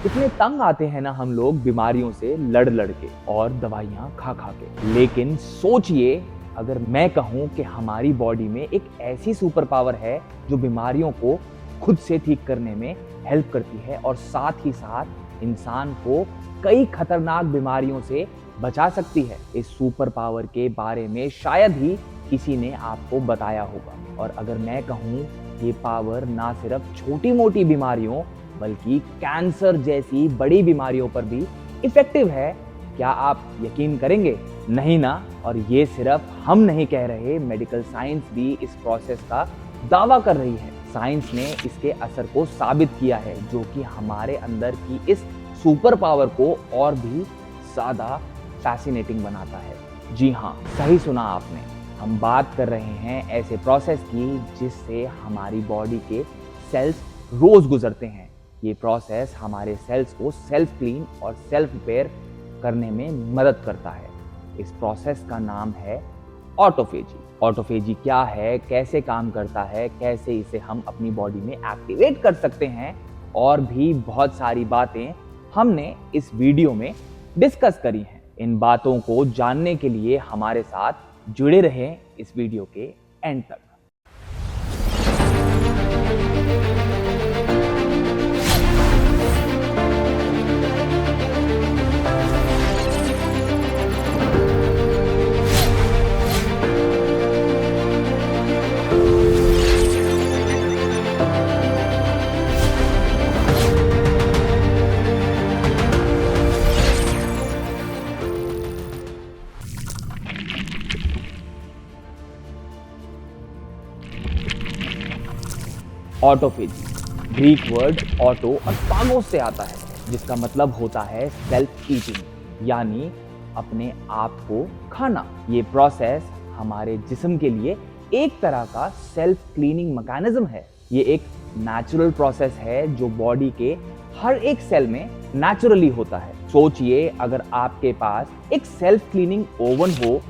कितने तंग आते हैं ना हम लोग बीमारियों से लड़ लड़ के और दवाइयाँ खा खा के। लेकिन सोचिए, अगर मैं कहूँ कि हमारी बॉडी में एक ऐसी सुपर पावर है जो बीमारियों को खुद से ठीक करने में हेल्प करती है और साथ ही साथ इंसान को कई खतरनाक बीमारियों से बचा सकती है। इस सुपर पावर के बारे में शायद ही किसी ने आपको बताया होगा। और अगर मैं कहूँ, ये पावर ना सिर्फ छोटी मोटी बीमारियों बल्कि कैंसर जैसी बड़ी बीमारियों पर भी इफेक्टिव है। क्या आप यकीन करेंगे? नहीं ना। और ये सिर्फ हम नहीं कह रहे, मेडिकल साइंस भी इस प्रोसेस का दावा कर रही है। साइंस ने इसके असर को साबित किया है, जो कि हमारे अंदर की इस सुपर पावर को और भी ज्यादा फैसिनेटिंग बनाता है। जी हाँ, सही सुना आपने। हम बात कर रहे हैं ऐसे प्रोसेस की जिससे हमारी बॉडी के सेल्स रोज गुजरते हैं। ये प्रोसेस हमारे सेल्स को सेल्फ क्लीन और सेल्फ रिपेयर करने में मदद करता है। इस प्रोसेस का नाम है ऑटोफेजी। ऑटोफेजी क्या है, कैसे काम करता है, कैसे इसे हम अपनी बॉडी में एक्टिवेट कर सकते हैं, और भी बहुत सारी बातें हमने इस वीडियो में डिस्कस करी हैं। इन बातों को जानने के लिए हमारे साथ जुड़े रहें इस वीडियो के एंड तक। ऑटोफेजी ग्रीक वर्ड ऑटो और फागोस से आता है, जिसका मतलब होता है सेल्फ ईटिंग, यानी अपने आप को खाना। ये प्रोसेस हमारे जिस्म के लिए एक तरह का सेल्फ क्लीनिंग मैकेनिज्म है। ये एक नेचुरल प्रोसेस है जो बॉडी के हर एक सेल में नेचुरली होता है। सोचिए, अगर आपके पास एक सेल्फ क्लीनिंग ओवन हो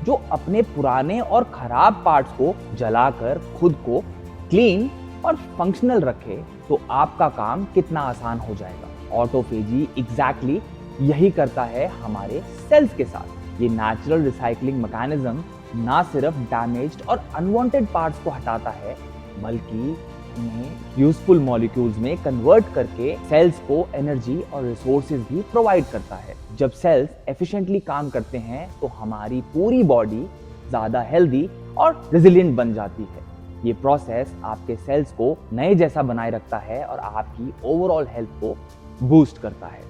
जो अपने पुराने और खराब पार्ट्स को जलाकर खुद को क्लीन और फंक्शनल रखे, तो आपका काम कितना आसान हो जाएगा। ऑटोफेजी एग्जैक्टली यही करता है हमारे सेल्स के साथ। ये नेचुरल रिसाइकलिंग मैकेनिज्म ना सिर्फ डैमेज्ड और अनवांटेड पार्ट्स को हटाता है, बल्कि उन्हें यूजफुल मॉलिक्यूल्स में कन्वर्ट करके सेल्स को एनर्जी और रिसोर्सेज भी प्रोवाइड करता है। जब सेल्स एफिशिएंटली काम करते हैं तो हमारी पूरी बॉडी ज्यादा हेल्दी और रेजिलिएंट बन जाती है। ये प्रोसेस आपके सेल्स को नए जैसा बनाए रखता है और आपकी ओवरऑल हेल्थ को बूस्ट करता है।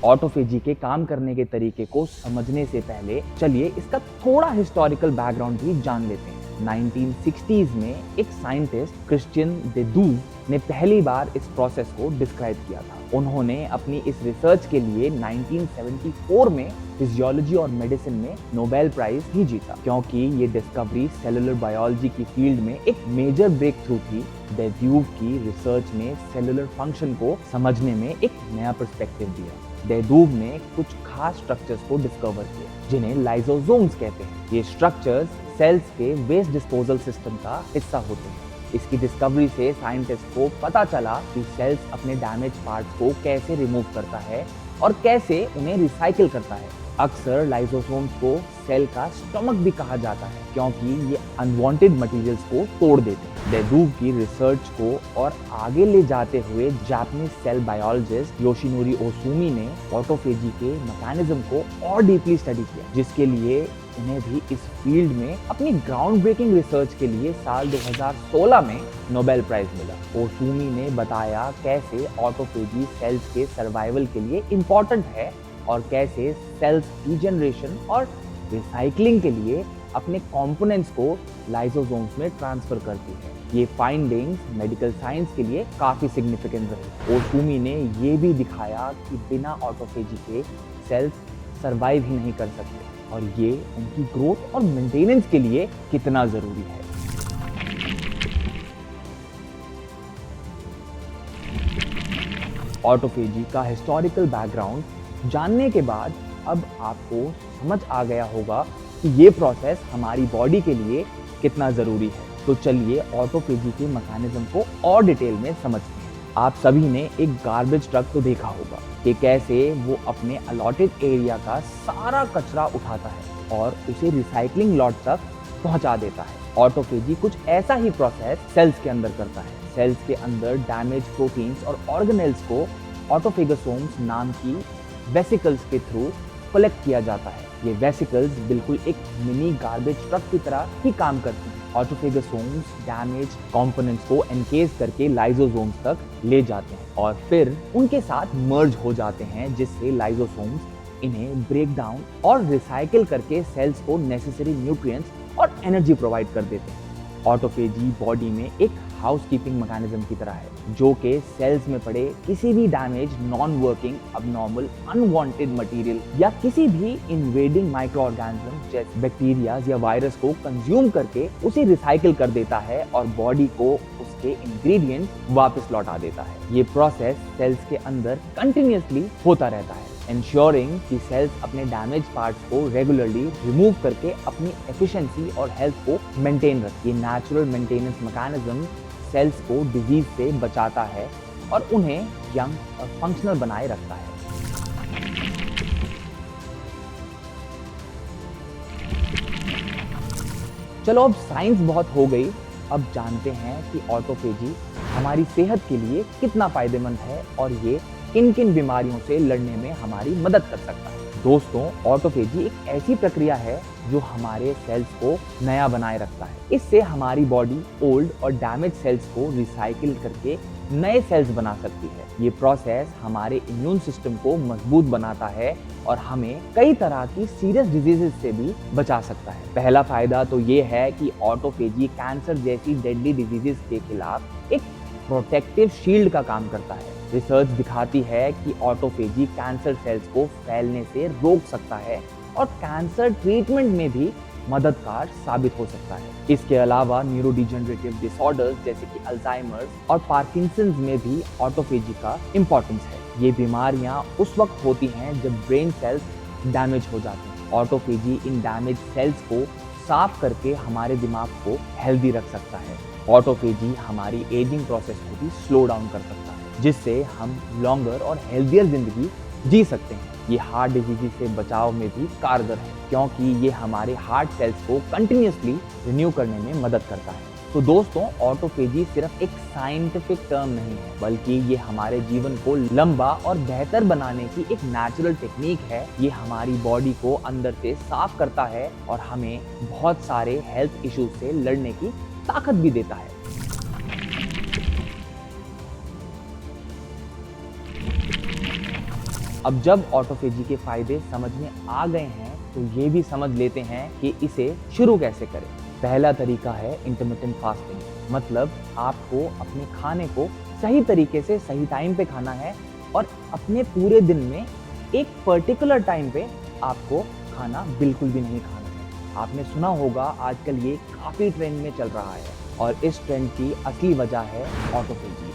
ऑटोफेजी के काम करने के तरीके को समझने से पहले चलिए इसका थोड़ा हिस्टोरिकल बैकग्राउंड भी जान लेते हैं। 1960s में एक साइंटिस्ट क्रिश्चियन दे दूव ने पहली बार इस प्रोसेस को डिस्क्राइब किया था। उन्होंने अपनी इस रिसर्च के लिए 1974 में फिजियोलॉजी और मेडिसिन में नोबेल प्राइज भी जीता, क्योंकि ये डिस्कवरी सेलुलर बायोलॉजी की फील्ड में एक मेजर ब्रेक थ्रू थी। दे दूव की रिसर्च ने सेलुलर फंक्शन को समझने में एक नया पर्सपेक्टिव दिया। दे दूव ने कुछ खास स्ट्रक्चर्स को डिस्कवर किया जिन्हें लाइसोसोम्स कहते हैं। ये स्ट्रक्चर्स सेल्स के वेस्ट डिस्पोजल सिस्टम का हिस्सा होते हैं। इसकी डिस्कवरी से साइंटिस्ट को पता चला कि सेल्स अपने डैमेज पार्ट्स को कैसे रिमूव करता है और कैसे उन्हें रिसाइकिल करता है। अक्सर लाइसोसोम्स को सेल का स्टमक भी कहा जाता है, क्योंकि ये अनवांटेड मटेरियल्स को तोड़ देते हैं। दे दूव की रिसर्च को और आगे ले जाते हुए Japanese cell biologist Yoshinori Ohsumi ने ऑटोफेजी के मैकेनिज्म को और डीपली स्टडी किया, जिसके लिए उन्हें भी इस फील्ड में अपनी ग्राउंड ब्रेकिंग रिसर्च के लिए साल 2016 में नोबेल प्राइज मिला। ओसुमी ने बताया कैसे ऑटोफेजी सेल्स के सर्वाइवल के लिए इम्पोर्टेंट है और कैसे सेल्स रीजनरेशन और रिसाइकलिंग के लिए अपने कंपोनेंट्स को लाइसोसोम्स में ट्रांसफर करती है। ये फाइंडिंग्स मेडिकल साइंस के लिए काफी सिग्निफिकेंट रही। ओसुमी ने ये भी दिखाया कि बिना ऑटोफेजी के सेल्स सर्वाइव ही नहीं कर सकते और ये उनकी ग्रोथ और मेंटेनेंस के लिए कितना जरूरी है। ऑटोफेजी का हिस्टोरिकल बैकग्राउंड जानने के बाद अब आपको समझ आ गया होगा कि ये प्रोसेस हमारी बॉडी के लिए कितना जरूरी है। तो चलिए ऑटोफेजी के मैकेनिज्म को और डिटेल में समझते हैं। आप सभी ने एक गार्बेज ट्रक तो देखा होगा कि कैसे वो अपने अलॉटेड एरिया का सारा कचरा उठाता है और उसे रिसाइकलिंग लॉट तक पहुंचा देता है। ऑटोफेजी कुछ ऐसा ही प्रोसेस सेल्स के अंदर करता है। सेल्स के अंदर डैमेज प्रोटीन्स और ऑर्गेनेल्स को ऑटोफेगोसोम्स नाम की वेसिकल्स के थ्रू कलेक्ट किया जाता है। ये वेसिकल्स बिल्कुल एक मिनी गार्बेज ट्रक की तरह ही काम करती हैं। ऑटोफेगोसोम्स डैमेज कंपोनेंट्स को एनकेज करके लाइसोसोम्स तक ले जाते हैं और फिर उनके साथ मर्ज हो जाते हैं, जिससे लाइसोसोम्स इन्हें ब्रेक डाउन और रिसाइकिल करके सेल्स को नेसेसरी न्यूट्रिएंट्स और एनर्जी प्रोवाइड कर देते हैं। ऑटोफेजी बॉडी में एक हाउसकीपिंग मैकेनिज्म की तरह है, जो कि सेल्स में पड़े किसी भी damage, non working, abnormal, unwanted material या किसी भी इन्वेडिंग माइक्रो ऑर्गेनिज्म जैसे बैक्टीरिया या वायरस को कंज्यूम करके उसे रिसाइकिल कर देता है और बॉडी को उसके इंग्रेडिएंट्स वापस लौटा देता है। ये प्रोसेस सेल्स के अंदर कंटिन्यूअसली होता रहता है, ensuring कि सेल्स अपने डैमेज पार्ट्स को रेगुलरली रिमूव करके अपनी एफिशिएंसी और हेल्थ को मेंटेन रखे। ये नेचुरल मेंटेनेंस मैकेनिज्म सेल्स को डिजीज से बचाता है और उन्हें यंग और फंक्शनल बनाए रखता है। चलो अब साइंस बहुत हो गई, अब जानते हैं कि ऑटोफेजी हमारी सेहत के लिए कितना फायदेमंद है और ये किन किन बीमारियों से लड़ने में हमारी मदद कर सकता है। दोस्तों, ऑटोफेजी एक ऐसी प्रक्रिया है जो हमारे सेल्स को नया बनाए रखता है। इससे हमारी बॉडी ओल्ड और डैमेज सेल्स को रिसाइकिल करके नए सेल्स बना सकती है। ये प्रोसेस हमारे इम्यून सिस्टम को मजबूत बनाता है और हमें कई तरह की सीरियस डिजीजेस से भी बचा सकता है। पहला फायदा तो ये है कि ऑटोफेजी कैंसर जैसी डेडली डिजीजेस के खिलाफ एक प्रोटेक्टिव शील्ड का काम करता है। रिसर्च दिखाती है कि ऑटोफेजी कैंसर सेल्स को फैलने से रोक सकता है और कैंसर ट्रीटमेंट में भी मददगार साबित हो सकता है। इसके अलावा न्यूरोडिजेनरेटिव डिसऑर्डर्स जैसे कि अल्जाइमर्स और पार्किंसंस में भी ऑटोफेजी का इंपॉर्टेंस है। ये बीमारियां उस वक्त होती हैं जब ब्रेन सेल्स डैमेज हो जाते हैं। ऑटोफेजी इन डैमेज सेल्स को साफ करके हमारे दिमाग को हेल्दी रख सकता है। ऑटोफेजी हमारी एजिंग प्रोसेस को भी स्लो डाउन कर सकता है, जिससे हम लॉन्गर और हेल्दियर जिंदगी जी सकते हैं। ये हार्ट डिजीज से बचाव में भी कारगर है, क्योंकि ये हमारे हार्ट सेल्स को कंटिन्यूअसली रिन्यू करने में मदद करता है। तो दोस्तों, ऑटोफेजी सिर्फ एक साइंटिफिक टर्म नहीं है, बल्कि ये हमारे जीवन को लंबा और बेहतर बनाने की एक नेचुरल टेक्निक है। ये हमारी बॉडी को अंदर से साफ करता है और हमें बहुत सारे हेल्थ इश्यूज से लड़ने की ताकत भी देता है। अब जब ऑटोफेजी के फायदे समझ में आ गए हैं, तो ये भी समझ लेते हैं कि इसे शुरू कैसे करें। पहला तरीका है इंटरमिटेंट फास्टिंग, मतलब आपको अपने खाने को सही तरीके से सही टाइम पे खाना है और अपने पूरे दिन में एक पर्टिकुलर टाइम पे आपको खाना बिल्कुल भी नहीं खाना है। आपने सुना होगा आजकल ये काफी ट्रेंड में चल रहा है और इस ट्रेंड की असली वजह है ऑटोफेजी,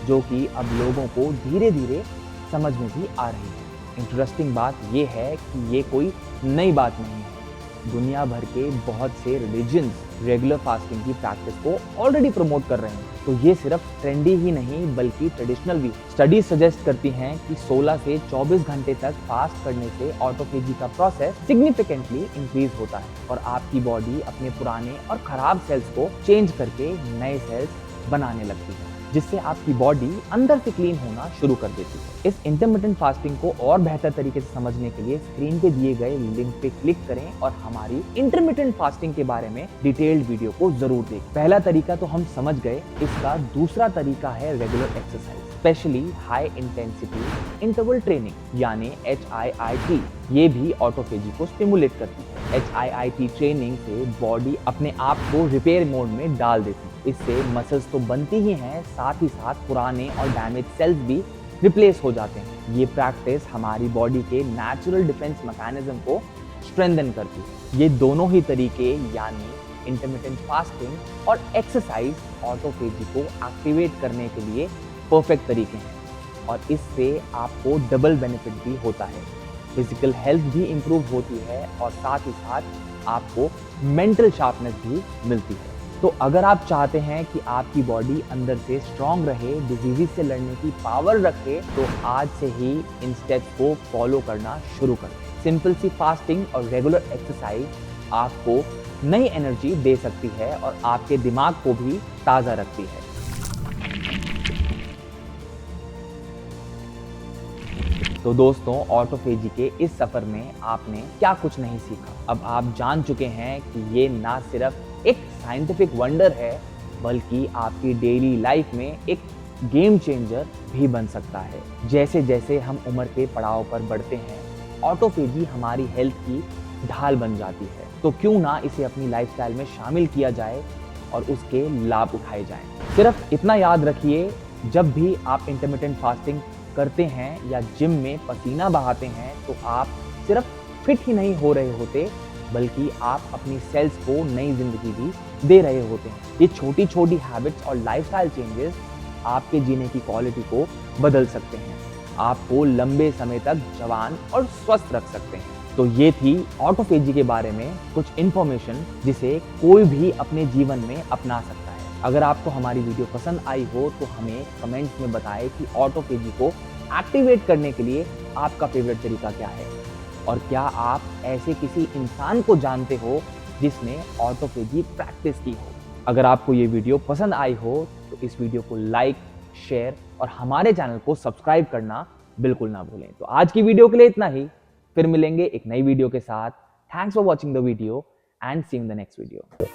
जो कि अब लोगों को धीरे धीरे समझ में भी आ रही है। इंटरेस्टिंग बात यह है कि ये कोई नई बात नहीं है। दुनिया भर के बहुत से रिलीजन्स रेगुलर फास्टिंग की प्रैक्टिस को ऑलरेडी प्रमोट कर रहे हैं। तो ये सिर्फ ट्रेंडी ही नहीं बल्कि ट्रेडिशनल भी। स्टडीज सजेस्ट करती हैं कि 16 से 24 घंटे तक फास्ट करने से ऑटोफेजी का प्रोसेस सिग्निफिकेंटली इंक्रीज होता है और आपकी बॉडी अपने पुराने और खराब सेल्स को चेंज करके नए सेल्स बनाने लगती है, जिससे आपकी बॉडी अंदर से क्लीन होना शुरू कर देती है। इस इंटरमिटेंट फास्टिंग को और बेहतर तरीके से समझने के लिए स्क्रीन पे दिए गए लिंक पे क्लिक करें और हमारी इंटरमिटेंट फास्टिंग के बारे में डिटेल्ड वीडियो को जरूर देखें। पहला तरीका तो हम समझ गए, इसका दूसरा तरीका है regular exercise, specially high intensity interval training यानी HIIT। ये भी ऑटोफेजी को स्टिमुलेट करती है। HIIT ट्रेनिंग से बॉडी अपने आप को रिपेयर मोड में डाल देती है। इससे मसल्स तो बनती ही हैं, साथ ही साथ पुराने और डैमेज सेल्स भी रिप्लेस हो जाते हैं। ये प्रैक्टिस हमारी बॉडी के नेचुरल डिफेंस मैकेनिज्म को स्ट्रेंथन करती है। ये दोनों ही तरीके यानी इंटरमिटेंट फास्टिंग और एक्सरसाइज ऑटोफेजी को एक्टिवेट करने के लिए परफेक्ट तरीके हैं और इससे आपको डबल बेनिफिट भी होता है। फिजिकल हेल्थ भी इंप्रूव होती है और साथ ही साथ आपको मेंटल शार्पनेस भी मिलती है। तो अगर आप चाहते हैं कि आपकी बॉडी अंदर से स्ट्रांग रहे, डिजीजेस से लड़ने की पावर रखे, तो आज से ही इन स्टेप्स को फॉलो करना शुरू करें। सिंपल सी फास्टिंग और रेगुलर एक्सरसाइज आपको नई एनर्जी दे सकती है और आपके दिमाग को भी ताज़ा रखती है। तो दोस्तों, ऑटोफेजी के इस सफर में आपने क्या कुछ नहीं सीखा। अब आप जान चुके हैं कि ये ना सिर्फ एक साइंटिफिक वंडर है, बल्कि आपकी डेली लाइफ में एक गेम चेंजर भी बन सकता है। जैसे जैसे हम उम्र के पड़ाव पर बढ़ते हैं, ऑटोफेजी हमारी हेल्थ की ढाल बन जाती है। तो क्यों ना इसे अपनी लाइफस्टाइल में शामिल किया जाए और उसके लाभ उठाए जाएं। सिर्फ इतना याद रखिए, जब भी आप इंटरमिटेंट फास्टिंग करते हैं या जिम में पसीना बहाते हैं, तो आप सिर्फ फिट ही नहीं हो रहे होते, बल्कि आप अपनी सेल्स को नई जिंदगी भी दे रहे होते हैं। ये छोटी छोटी हैबिट्स और लाइफस्टाइल चेंजेस आपके जीने की क्वालिटी को बदल सकते हैं, आपको लंबे समय तक जवान और स्वस्थ रख सकते हैं। तो ये थी ऑटोफेजी के बारे में कुछ इंफॉर्मेशन जिसे कोई भी अपने जीवन में अपना सकता है। अगर आपको हमारी वीडियो पसंद आई हो तो हमें कमेंट्स में बताएं कि ऑटोफेजी को एक्टिवेट करने के लिए आपका फेवरेट तरीका क्या है, और क्या आप ऐसे किसी इंसान को जानते हो जिसने ऑटोफेजी प्रैक्टिस की हो। अगर आपको ये वीडियो पसंद आई हो तो इस वीडियो को लाइक, शेयर और हमारे चैनल को सब्सक्राइब करना बिल्कुल ना भूलें। तो आज की वीडियो के लिए इतना ही, फिर मिलेंगे एक नई वीडियो के साथ। Thanks for watching the video and see you in the next video.